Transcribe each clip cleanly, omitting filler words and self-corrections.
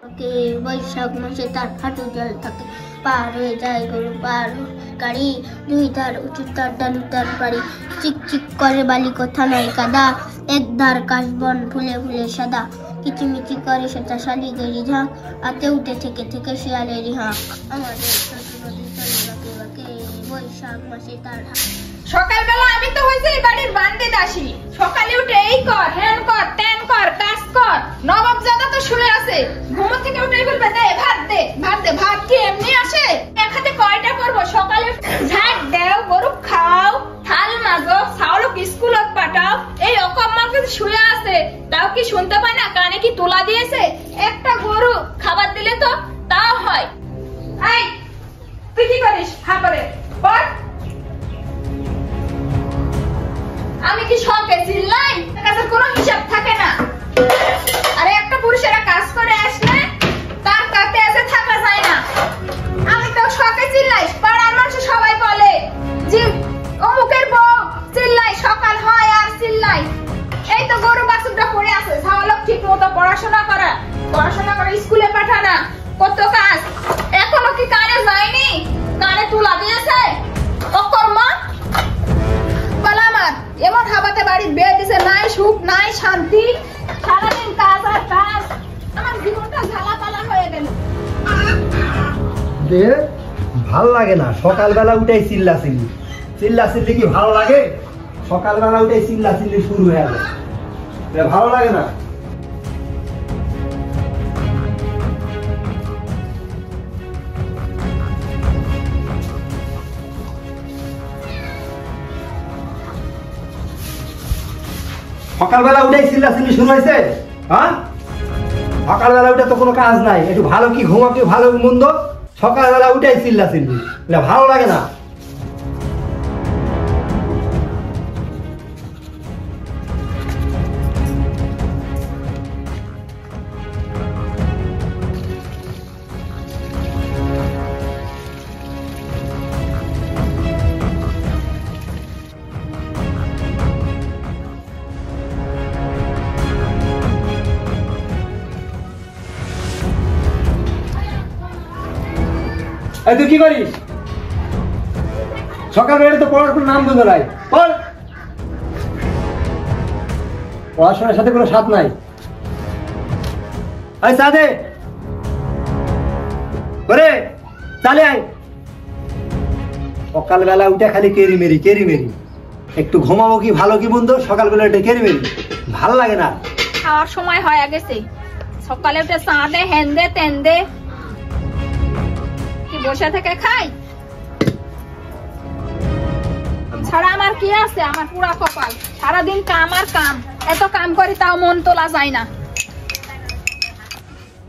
বৈশাখ মাসে তার হাঁটু জল থাকে, পার হয়ে যায় গরু পার গাড়ি, দুই ধার উঁচু তার ডালু তার বাড়ি, চিকচিক করে বালি কথা নয় কাদা, এক ধার কাশবন ফুলে ফুলে সাদা, কিচিমিচি করে সেটা শালিগেরি ঝাঁক, আতে উঠে থেকে থেকে শিয়ালেরই হাঁক। আমাদের বৈশাখ মাসে তার সকালবেলা আমি তো হইছি বাড়ির বান্দি দাসী, সকালে উঠে এই কর হ্যান কর তেন কর কাজ কর। নবাব জাদা তো শুয়ে আছে, ঘুম থেকে উঠে বলবে দে ভাত দে ভাত দে। ভাত কি এমনি আসে? এক হাতে কয়টা করব? সকালে ঝাড় দাও, গরু খাও, থাল মাজো, ছাওলক স্কুলত পাঠাও। এই অকম্মা কিন্তু শুয়ে আছে, তাও কি শুনতে পায় না? কানে কি তোলা দিয়েছে? একটা গরু খাবার দিলে তো তাও হয়। এই তুই কি করিস? হা করে বল। আমি কি শখে চিল্লাই? কাছে কোনো হিসাব থাকে না। আরে একটা পুরুষেরা কাজ করে আসলে তার কাছে এসে থাকা যায় না। আমি তো শখে চিল্লাই, পাড়ার মানুষ সবাই বলে যে অমুকের বউ চিল্লাই, সকাল হয় আর চিল্লাই। এই তো গরু বাছুরটা পড়ে আছে, ছাওয়ালক ঠিক মতো পড়াশোনা করে স্কুলে পাঠানা, কত কাজ। এখনো কি কানে যায়নি? কানে তুলা দিয়েছে অকর্মা পালামার। এমন হাবাতে বাড়ি বেয়ে দিছে, নাই সুখ নাই শান্তি, সারাদিন কাজ আর কাজ। আমার জীবনটা ঝালাপালা হয়ে গেল। ভাল লাগে না সকালবেলা উঠেই চিল্লাচিল্লি কি ভালো লাগে? সকালবেলা উঠেই চিল্লাচিল্লি শুরু হয়ে গেল, ভালো লাগে না। সকালবেলা উঠেই চিল্লাচিল্লি শুরু হয়েছে। হ্যাঁ, সকালবেলা উঠে তো কোনো কাজ নাই, একটু ভালো কি ঘুমা কি ভালো মন্দ, সকালবেলা উঠেই চিল্লাচিল্লি, ভালো লাগে না। তুই কি করিস? সকালবেলা তো পড়ার কোনো নাম গন্ধ নাই, পড়াশোনার সাথে কোনো স্বাদ নাই। সাদে করে চালে আয়। সকালবেলা উঠে খালি কেরি মেরি। একটু ঘুমাবো কি ভালো কি মন্দ, সকালবেলা উঠে কেরি মেরি, ভালো লাগে না। খাওয়ার সময় হয়ে গেছে, সকালে উঠে চা দে হেন দে তেন দে, বসে থেকে খাই ছাড়া আমার কি আছে? আমার পুরা কপাল, সারাদিন কাম আর কাম, এত কাম করি তাও মন তোলা যায় না।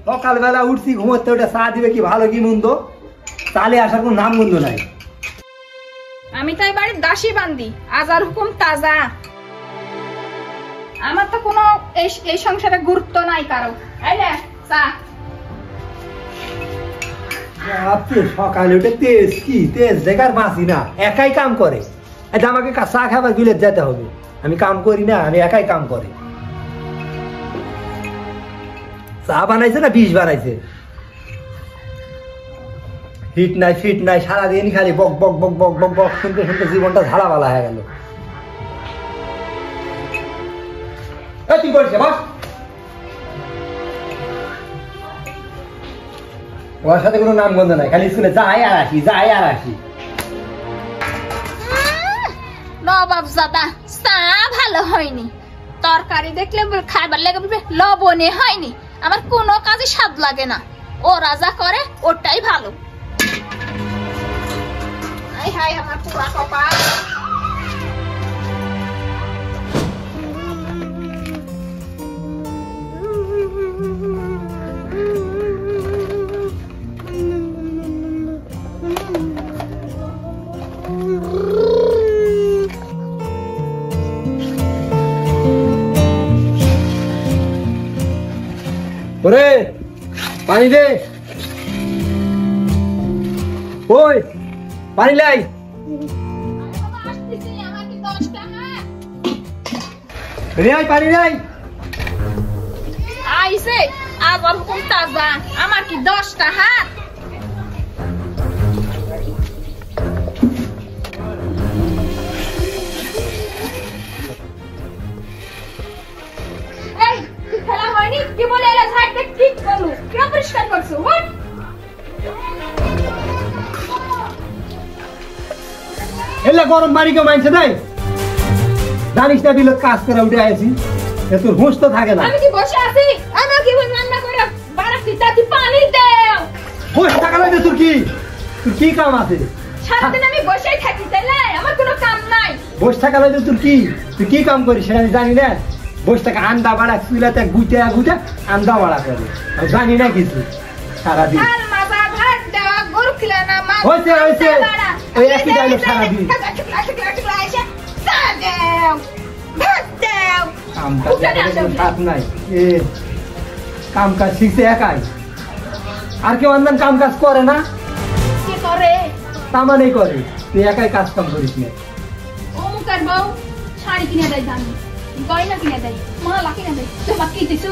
সকালবেলা উঠছি, ঘুমোতে উঠে চা দিবে কি ভালো কি মন্দ, চালে আসার কোন নাম গন্ধ নাই। আমি তাই বাড়ির দাসী বান্দি, আজার হুকুম তাজা। আমার তো কোনো এই সংসারে গুরুত্ব নাই কারো। এই নে চা। সকালে উঠে তেজ দেখার বাঁচি না, একাই কাম করে। আমাকে চা খাবার বিলেত যেতে হবে, আমি কাম করি না, আমি একাই কাম করে। চা বানাইছে না বিষ বানাইছে, হিট নাই ফিট নাই, সারাদিন খালি বক বক বক বক বক বক শুনতে শুনতে জীবনটা ঝালাপালা হয়ে গেল। কি করছে বস? ওর সাথে কোনো নাম গন্ধ নাই, খালি স্কুলে যাই আর আসি। নবাব জাদা চা ভালো হয়নি, তরকারি দেখলে খাইবার লেগে বলবে লবণে হয়নি। আমার কোনো কাজে স্বাদ লাগে না, ও রাজা করে ওটাই ভালো। হাই আমার পুরা কপাল। ওরে পানি দে, ওই পানি লাই। পানি নাই আইছে আবার হুকুম তাজা। বাবা, আমার কি 10টা হাত? এই তুই খেলা হয়নি কি বলে এলা সাইড দেখ ঠিক করলু কি পরিষ্কার করছো হোয়াট? এলে গরম বাড়ি কেউ মানছে নাই, জানিস না বিলত কাজ করে উঠে আছি, তোর হুঁশ তো থাকে না। আমি কি বসে আছি? আমি কি রান্না করে বারাতি তাতি পানি দাও। হুঁশ থাকা লাগে তোর কি? তোর কি কাম আছে? সারাদিন আমি বসেই থাকি তাইলে আমার কোনো কাম নাই। বসে থাকা লাগে তোর কি? তুই কি কাম করিস সেটা আমি জানি না। বসে থাকা আন্দা বাড়া চুলাতে গুইতে গুইতে আন্দা বাড়া করে, আমি জানি না কিছু সারাদিন। আর মাজা ভাত দেওয়া গরু খিলা না মা। হইছে হইছে ওই একই ডায়লগ সারাদিন। কাম নাই এ কাম কাজ শিখছে একাই, আর কেউ আন্দান কাম কাজ করে না? কি করে? তামানেই করে, তুই একাই কাজ কাম করিস না। অমুকের বউ শাড়ি কিনে দেয় দামি, গয়না কিনে দেয়, মালা কিনে দেয়, তোমার কি দিছু?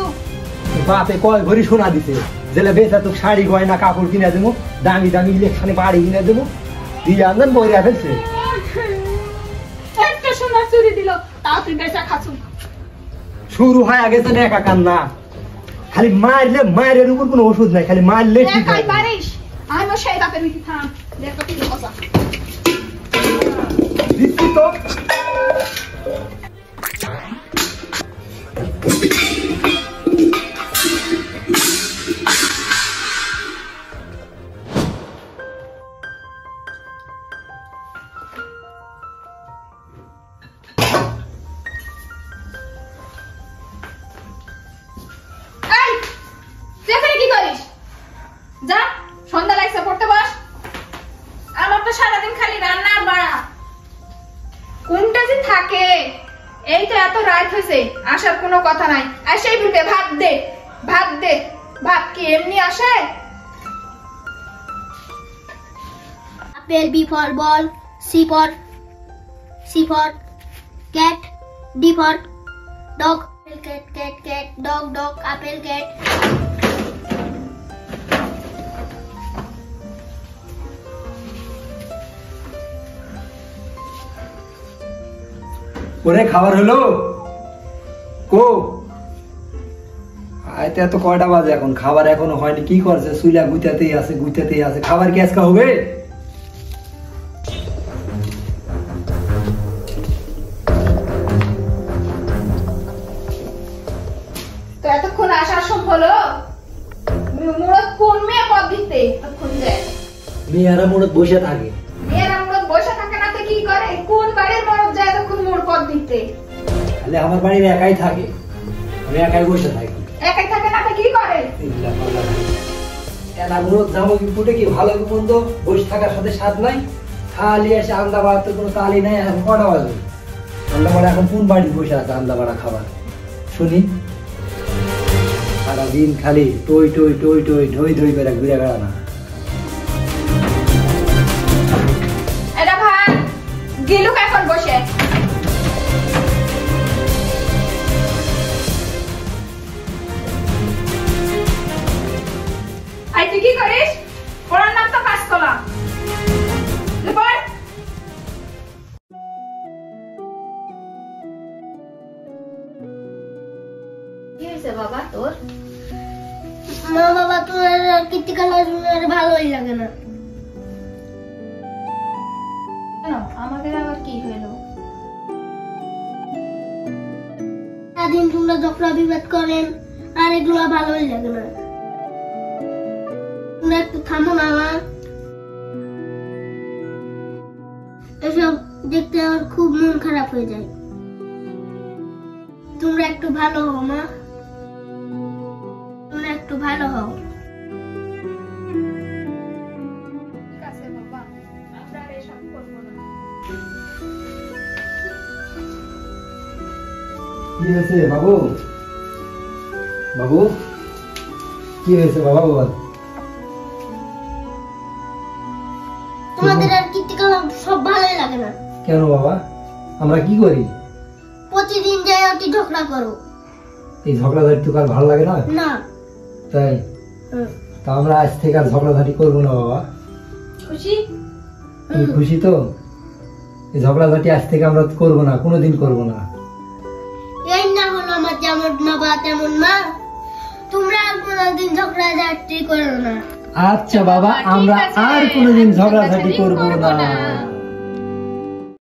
বাপে কয় ভরি সোনা দিছে, জেলে বেচা তোকে শাড়ি গয়না কাপড় কিনে দেবো, দামি দামি ইলেকশনে বাড়ি কিনে দেবো, দিয়ে আন্দান বইরা ফেলছে। একটা সোনার চুরি দিল, তাও তুই বেচা খাচ্ছু। শুরু হয়ে গেছে না একা কান্না, খালি মারলে মায়ের উপর কোনো ওষুধ নাই, খালি মারলে ঠিক একাই হয়। পারিস? আমি সেই বাপের মিঠি থাম, দেখো কি কথা। দিচ্ছি তো। এই, তুই এখানে কি করিস? যা, সন্ধ্যা লাগছে, পড়তে বস। আমার তো সারাদিন খালি রান্না আর বাড়া। কোনটা যে থাকে? এই তো এত রাত হয়েছে, আসার কোনো কথা নাই। এসেই বলবে ভাত দে, ভাত দে। ভাত কি এমনি আসে? Apple, B for ball, C for cat, D for dog. Cat, cat, cat, dog, dog, apple, cat. ওরে খাবার হলো কো? আইতে এত কয়টা বাজে এখন? খাবার এখনো হয়নি, কি করছে? সুইলা গুইতাতেই আছে, খাবার কি আজকে হবে? তো এতক্ষণ আসার সব হলো? মুরত কোন মেয়ে পদ দিতে এতক্ষণ যায়? মেয়েরা মনে বসে থাকে। মেয়েরা মুরত বসে থাকে না তো কি করে? কোন বাড়ির মরদ যায় এতক্ষণ মোর পদ দিতে? তাহলে আমার বাড়ির একাই থাকে, আমি একাই বসে থাকি। একাই থাকে না তো কি করে? এলা মনে যাবো কি ফুটে কি ভালো কি মন্দ বসে থাকার সাথে স্বাদ নাই, খালি এসে আন্দা বাড়াতে কোনো তালি নাই। এখন কটা বাজে? আন্দা বাড়া এখন কোন বাড়ি বসে আছে আন্দা বাড়া খাবার? শুনি সারাদিন খালি টই টই টই টই ঢই ঢই করে ঘুরে বেড়ানা। এটা ভাই গিলুক এখন বসে। আই তুই কি করিস? পড়ার নাম তো কাজ করা। পড়। কি হয়েছে বাবা তোর? মা বাবা তোর কীর্তিকাল ভালোই লাগে না। কেন আমাদের আবার কি হলো? সারাদিন তোমরা ঝগড়া বিবাদ করেন, আর এগুলো ভালোই লাগে না। তোমরা একটু থামো না মা, এসব দেখতে আমার খুব মন খারাপ হয়ে যায়। তোমরা একটু ভালো হও মা, তোমরা একটু ভালো হও। ঠিক আছে বাবা, আমরা আর এসব করবো না। কি হয়েছে বাবু? বাবু কি হয়েছে বাবা? বল। তোমাদের আর কীর্তিকাল সব ভালোই লাগে না। কেন বাবা? আমরা কি করি? প্রতিদিন যাই অতি ঝগড়া করো। এই ঝগড়া ধরে তো কার ভালো লাগে না? না। তাই হুম। তা আমরা আজ থেকে আর ঝগড়াঝাটি করবো না বাবা। খুশি? তুমি খুশি তো? এই ঝগড়াঝাটি আজ থেকে আমরা করবো না, কোনোদিন করবো না। এই না হলো আমার যেমন বাবা তেমন মা, তোমরা আর কোনোদিন ঝগড়াঝাটি করো না। আচ্ছা বাবা, আমরা আর কোনোদিন ঝগড়াঝাটি করবো না।